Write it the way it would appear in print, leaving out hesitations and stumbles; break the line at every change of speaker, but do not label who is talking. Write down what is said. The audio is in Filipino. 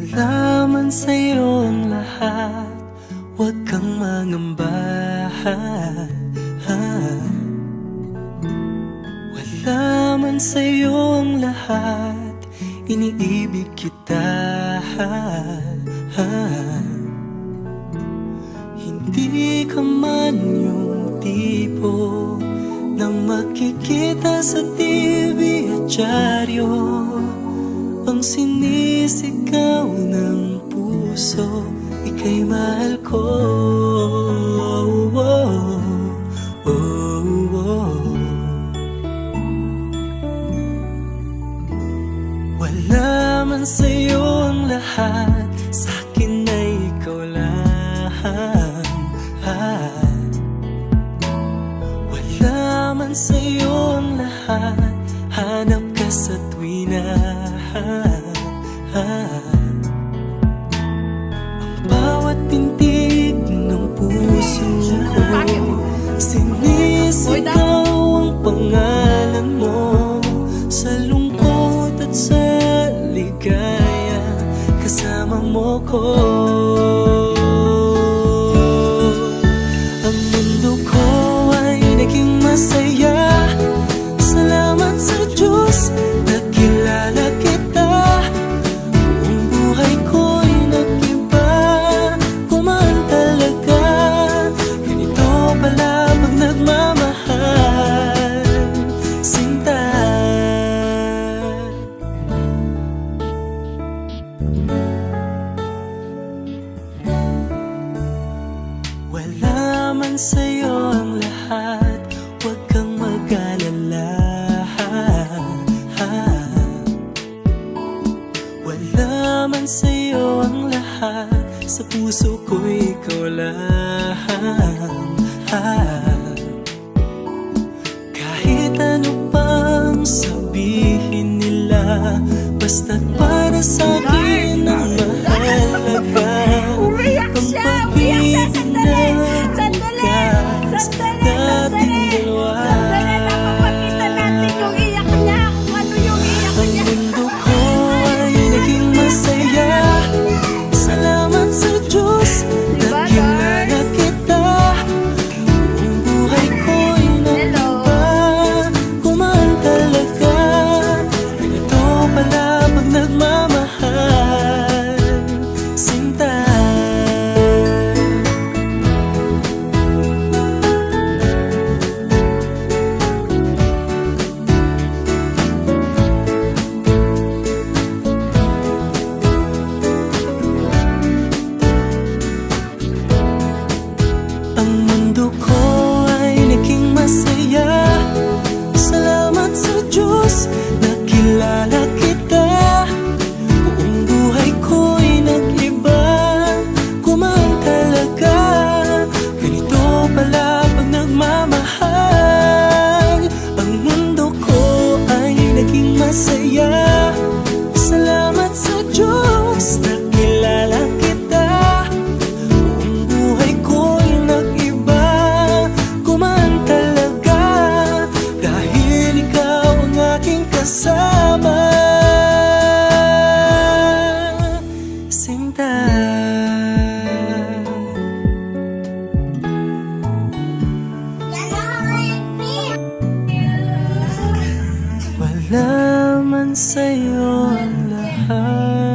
Wala man sa'yo ang lahat, huwag kang mangamba. Wala man sa'yo ang lahat, iniibig kita. Hindi ka man yung tipo na makikita sa TV at dyaryo, ang sinisigaw ng puso, ika'y mahal ko. Wala man sa'yo ang lahat, sa'kin ay ikaw lang. Wala man sa'yo ang lahat, hanap ka sa tuwina. Ang bawat tintig ng puso ko, sinisigaw ang pangalan mo. Sa lungkot at sa ligaya, kasama mo ko. Ang mundo ko ay naging masaya, salamat sa Diyos, nakilala kita. Buong buhay ko'y nag-iba, kumaan talaga. Ganito pala pag nagmamahal, sinta. Wala man sa'yo ang lahat, huwag kang mag-alala. Wala man sa'yo ang lahat, sa puso ko ikaw lang. Kahit ano pang sabihin nila, basta't para sa'kin ang mahalaga. Ang pag-ibig na wakas nating dalawa. Ang mundo ko ay naging masaya, salamat sa Diyos, nakilala kita. Buong buhay ko'y nag-iba, kumaan talaga. Ganito pala pag nagmamahal, sinta. Ang mundo ko ay naging masaya, salamat sa Diyos, nakilala kita. Buong buhay ko'y nag-iba, kumaan talaga. Ganito pala pag nagmamahal. Ang mundo ko ay naging masaya, salamat sa Diyos, nakilala kita. Buong buhay ko'y nag-iba, kumaan talaga. Dahil ikaw ang aking kasama, sinta. Wala man sa'yo ang lahat.